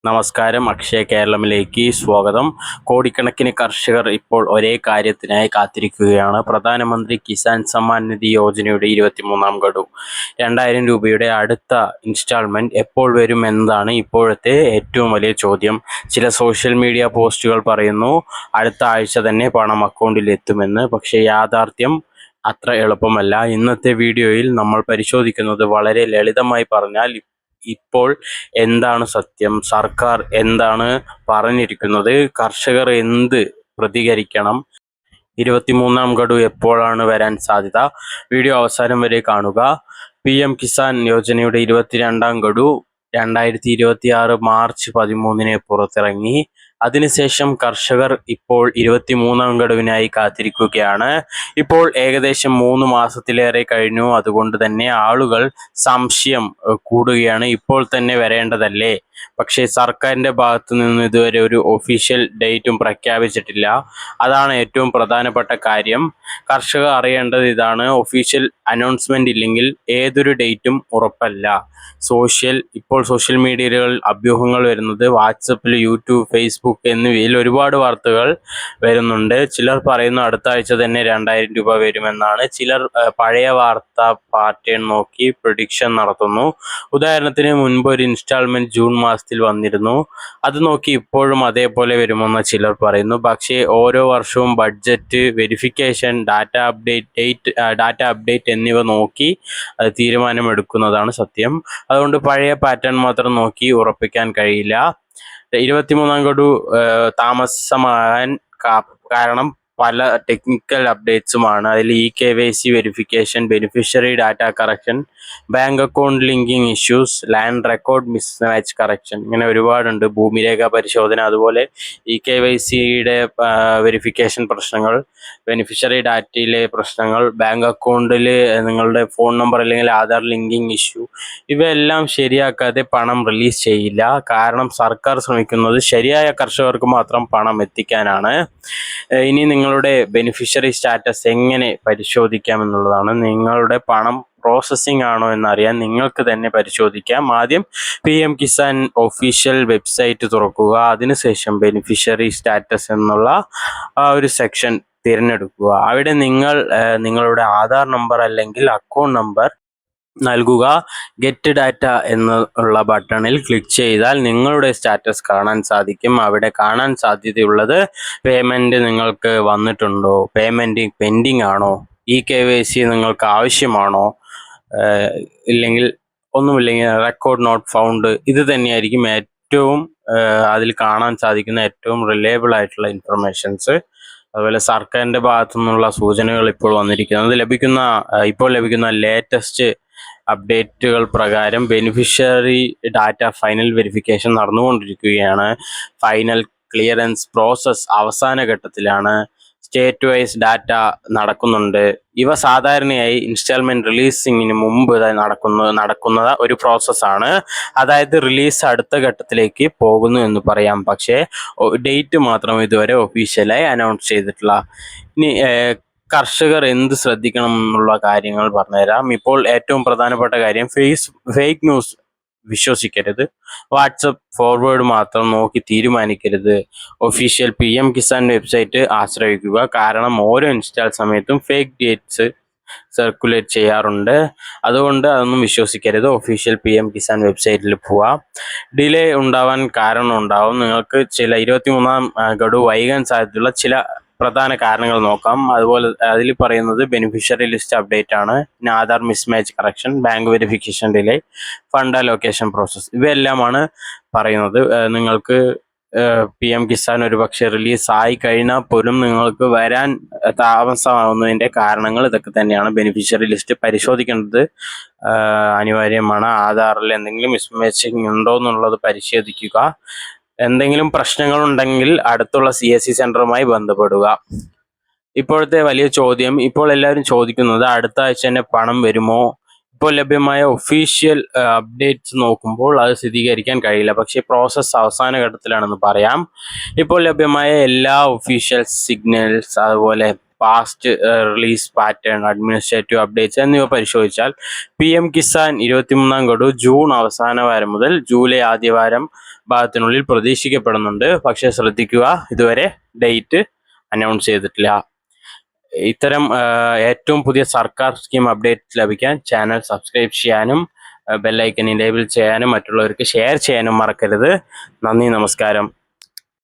നമസ്കാരം, അക്ഷയ കേരളമിലേക്ക് സ്വാഗതം. കോടിക്കണക്കിന് കർഷകർ ഇപ്പോൾ ഒരേ കാര്യത്തിനായി കാത്തിരിക്കുകയാണ്. പ്രധാനമന്ത്രി കിസാൻ സമ്മാൻ നിധി യോജനയുടെ 23ാം ഗഡു 2000 രൂപയുടെ അടുത്ത ഇൻസ്റ്റാൾമെന്റ് എപ്പോൾ വരും എന്നതാണ് ഇപ്പോഴത്തെ ഏറ്റവും വലിയ ചോദ്യം. ചില സോഷ്യൽ മീഡിയ പോസ്റ്റുകൾ പറയുന്നു അടുത്ത ആഴ്ച തന്നെ പണം അക്കൗണ്ടിൽ എത്തുമെന്ന്. പക്ഷേ യാഥാർത്ഥ്യം അത്ര എളുപ്പമല്ല. ഇന്നത്തെ വീഡിയോയിൽ നമ്മൾ പരിശോധിക്കുന്നത് വളരെ ലളിതമായി പറഞ്ഞാൽ ഇപ്പോൾ എന്താണ് സത്യം, സർക്കാർ എന്താണ് പറഞ്ഞിരിക്കുന്നത്, കർഷകർ എന്ത് പ്രതികരിക്കണം, 23ാം ഗഡു എപ്പോഴാണ് വരാൻ സാധ്യത. വീഡിയോ അവസാനം വരെ കാണുക. PM കിസാൻ യോജനയുടെ 22ാം ഗഡു 2026 മാർച്ച് 13 പുറത്തിറങ്ങി. അതിനുശേഷം കർഷകർ ഇപ്പോൾ 23ാം ഗഡുവിനായി കാത്തിരിക്കുകയാണ്. ഇപ്പോൾ ഏകദേശം 3 മാസത്തിലേറെ കഴിഞ്ഞു. അതുകൊണ്ട് തന്നെ ആളുകൾ സംശയം കൂടുകയാണ്, ഇപ്പോൾ തന്നെ വരേണ്ടതല്ലേ? പക്ഷേ സർക്കാരിൻ്റെ ഭാഗത്തു നിന്ന് ഇതുവരെ ഒരു ഒഫീഷ്യൽ ഡേറ്റും പ്രഖ്യാപിച്ചിട്ടില്ല. അതാണ് ഏറ്റവും പ്രധാനപ്പെട്ട കാര്യം. കർഷകർ അറിയേണ്ടത് ഇതാണ്: ഒഫീഷ്യൽ അനൗൺസ്മെന്റ് ഇല്ലെങ്കിൽ ഏതൊരു ഡേറ്റും ഉറപ്പല്ല. ഇപ്പോൾ സോഷ്യൽ മീഡിയകളിൽ അഭ്യൂഹങ്ങൾ വരുന്നത് വാട്സപ്പിൽ, യൂട്യൂബ്, ഫേസ്ബുക്ക് എന്നിവയിൽ ഒരുപാട് വാർത്തകൾ വരുന്നുണ്ട്. ചിലർ പറയുന്നു അടുത്ത ആഴ്ച തന്നെ 2000 രൂപ വരുമെന്നാണ്. ചിലർ പഴയ വാർത്താ പാറ്റേൺ നോക്കി പ്രിഡിക്ഷൻ നടത്തുന്നു. ഉദാഹരണത്തിന് മുൻപ് ഒരു ഇൻസ്റ്റാൾമെന്റ് ജൂൺ മാസത്തിൽ വന്നിരുന്നു, അത് നോക്കി ഇപ്പോഴും അതേപോലെ വരുമെന്ന് ചിലർ പറയുന്നു. പക്ഷേ ഓരോ വർഷവും ബഡ്ജറ്റ്, വെരിഫിക്കേഷൻ, ഡാറ്റ അപ്ഡേറ്റ് എന്നിവ നോക്കി തീരുമാനമെടുക്കുന്നതാണ് സത്യം. അതുകൊണ്ട് പഴയ പാറ്റേൺ മാത്രം നോക്കി ഉറപ്പിക്കാൻ കഴിയില്ല. 23ാം ഗഡു താമസമാകാൻ കാരണം പല ടെക്നിക്കൽ അപ്ഡേറ്റ്സുമാണ്. അതിൽ KYC verification, beneficiary data correction, bank account linking issues, land record mismatch correction, ഇങ്ങനെ ഒരുപാടുണ്ട്. ഭൂമിരേഖ പരിശോധന, അതുപോലെ KYCയുടെ വെരിഫിക്കേഷൻ പ്രശ്നങ്ങൾ, ബെനിഫിഷ്യറി ഡാറ്റയിലെ പ്രശ്നങ്ങൾ, ബാങ്ക് അക്കൗണ്ടിൽ നിങ്ങളുടെ ഫോൺ നമ്പർ അല്ലെങ്കിൽ ആധാർ ലിങ്കിങ് ഇഷ്യൂ, ഇവയെല്ലാം ശരിയാക്കാതെ പണം റിലീസ് ചെയ്യില്ല. കാരണം സർക്കാർ ശ്രമിക്കുന്നത് ശരിയായ കർഷകർക്ക് മാത്രം പണം എത്തിക്കാനാണ്. ഇനി നിങ്ങളുടെ ബെനിഫിഷ്യറി സ്റ്റാറ്റസ് എങ്ങനെ പരിശോധിക്കാമെന്നുള്ളതാണ്. നിങ്ങളുടെ പണം പ്രോസസ്സിംഗ് ആണോ എന്നറിയാൻ നിങ്ങൾക്ക് തന്നെ പരിശോധിക്കാം. ആദ്യം PM കിസാൻ ഒഫീഷ്യൽ വെബ്സൈറ്റ് തുറക്കുക. അതിനുശേഷം ബെനിഫിഷ്യറി സ്റ്റാറ്റസ് എന്നുള്ള ഒരു സെക്ഷൻ തിരഞ്ഞെടുക്കുക. അവിടെ നിങ്ങളുടെ ആധാർ നമ്പർ അല്ലെങ്കിൽ അക്കൗണ്ട് നമ്പർ നൽകുക. ഗെറ്റ് ഡാറ്റ എന്നുള്ള ബട്ടണിൽ ക്ലിക്ക് ചെയ്താൽ നിങ്ങളുടെ സ്റ്റാറ്റസ് കാണാൻ സാധിക്കും. അവിടെ കാണാൻ സാധ്യതയുള്ളത് പേയ്മെൻറ്റ് നിങ്ങൾക്ക് വന്നിട്ടുണ്ടോ, പേയ്മെൻറ്റ് പെൻഡിങ് ആണോ, KYC നിങ്ങൾക്ക് ആവശ്യമാണോ, ഒന്നുമില്ലെങ്കിൽ റെക്കോർഡ് നോട്ട് ഫൗണ്ട്. ഇത് തന്നെയായിരിക്കും ഏറ്റവും അതിൽ കാണാൻ സാധിക്കുന്ന ഏറ്റവും റിലയബിൾ ആയിട്ടുള്ള ഇൻഫർമേഷൻസ്. അതുപോലെ സർക്കാരിൻ്റെ ഭാഗത്തു നിന്നുള്ള സൂചനകൾ ഇപ്പോൾ ഇപ്പോൾ ലഭിക്കുന്ന ലേറ്റസ്റ്റ് അപ്ഡേറ്റുകൾ പ്രകാരം ബെനിഫിഷ്യറി ഡാറ്റ ഫൈനൽ വെരിഫിക്കേഷൻ നടന്നുകൊണ്ടിരിക്കുകയാണ്. ഫൈനൽ ക്ലിയറൻസ് പ്രോസസ് അവസാന ഘട്ടത്തിലാണ്. സ്റ്റേറ്റ് വൈസ് ഡാറ്റ നടക്കുന്നുണ്ട്. ഇവ സാധാരണയായി ഇൻസ്റ്റാൾമെന്റ് റിലീസിങ്ങിന് മുമ്പ് നടക്കുന്ന ഒരു പ്രോസസ്സാണ്. അതായത് റിലീസ് അടുത്ത ഘട്ടത്തിലേക്ക് പോകുന്നു എന്ന് പറയാം. പക്ഷേ ഡേറ്റ് മാത്രം ഇതുവരെ ഒഫീഷ്യലായി അനൗൺസ് ചെയ്തിട്ടില്ല. ഇനി കർഷകർ എന്ത് ശ്രദ്ധിക്കണം എന്നുള്ള കാര്യങ്ങൾ പറഞ്ഞുതരാം. ഇപ്പോൾ ഏറ്റവും പ്രധാനപ്പെട്ട കാര്യം, ഫേക്ക് ന്യൂസ് വിശ്വസിക്കരുത്. വാട്സപ്പ് ഫോർവേഡ് മാത്രം നോക്കി തീരുമാനിക്കരുത്. ഒഫീഷ്യൽ PM കിസാൻ വെബ്സൈറ്റ് ആശ്രയിക്കുക. കാരണം ഓരോ ഇൻസ്റ്റാൾ സമയത്തും ഫേക്ക് ഡേറ്റ്സ് സർക്കുലേറ്റ് ചെയ്യാറുണ്ട്. അതുകൊണ്ട് അതൊന്നും വിശ്വസിക്കരുത്. ഒഫീഷ്യൽ PM കിസാൻ വെബ്സൈറ്റിൽ പോവുക. ഡിലേ ഉണ്ടാവാൻ കാരണം ഉണ്ടാവും. നിങ്ങൾക്ക് 23ാം ഗഡു വൈകാൻ സാധ്യതയുള്ള ചില പ്രധാന കാരണങ്ങൾ നോക്കാം. അതുപോലെ അതിൽ പറയുന്നത് ബെനിഫിഷ്യറി ലിസ്റ്റ് അപ്ഡേറ്റ് ആണ്, പിന്നെ Aadhaar mismatch correction, bank verification delay, fund allocation process, ഇവയെല്ലാമാണ് പറയുന്നത്. നിങ്ങൾക്ക് PM കിസാൻ ഒരു പക്ഷേ റിലീസ് ആയി കഴിഞ്ഞാൽ പോലും നിങ്ങൾക്ക് വരാൻ താമസമാകുന്നതിൻ്റെ കാരണങ്ങൾ ഇതൊക്കെ തന്നെയാണ്. ബെനിഫിഷ്യറി ലിസ്റ്റ് പരിശോധിക്കേണ്ടത് അനിവാര്യമാണ്. ആധാറിൽ എന്തെങ്കിലും മിസ്മാച്ചിങ് ഉണ്ടോ എന്നുള്ളത് പരിശോധിക്കുക. എന്തെങ്കിലും പ്രശ്നങ്ങളുണ്ടെങ്കിൽ അടുത്തുള്ള CSC സെന്ററുമായി ബന്ധപ്പെടുക. ഇപ്പോഴത്തെ വലിയ ചോദ്യം, ഇപ്പോൾ എല്ലാവരും ചോദിക്കുന്നത് അടുത്ത ആഴ്ച തന്നെ പണം വരുമോ? ഇപ്പോൾ ലഭ്യമായ ഒഫീഷ്യൽ അപ്ഡേറ്റ്സ് നോക്കുമ്പോൾ അത് സ്ഥിരീകരിക്കാൻ കഴിയില്ല. പക്ഷേ പ്രോസസ്സ് അവസാന ഘട്ടത്തിലാണെന്ന് പറയാം. ഇപ്പോൾ ലഭ്യമായ എല്ലാ ഒഫീഷ്യൽ സിഗ്നൽസ്, അതുപോലെ past release pattern, administrative updates എന്നിവ പരിശോധിച്ചാൽ PM കിസാൻ 23ാം ഗഡു ജൂൺ അവസാന വാരം മുതൽ ജൂലൈ ആദ്യവാരം ഭാഗത്തിനുള്ളിൽ പ്രതീക്ഷിക്കപ്പെടുന്നുണ്ട്. പക്ഷേ ശ്രദ്ധിക്കുക, ഇതുവരെ ഡേറ്റ് അനൗൺസ് ചെയ്തിട്ടില്ല. ഇത്തരം ഏറ്റവും പുതിയ സർക്കാർ സ്കീം അപ്ഡേറ്റ് ലഭിക്കാൻ ചാനൽ സബ്സ്ക്രൈബ് ചെയ്യാനും ബെല്ലൈക്കൻ എനേബിൾ ചെയ്യാനും മറ്റുള്ളവർക്ക് ഷെയർ ചെയ്യാനും മറക്കരുത്. നന്ദി, നമസ്കാരം.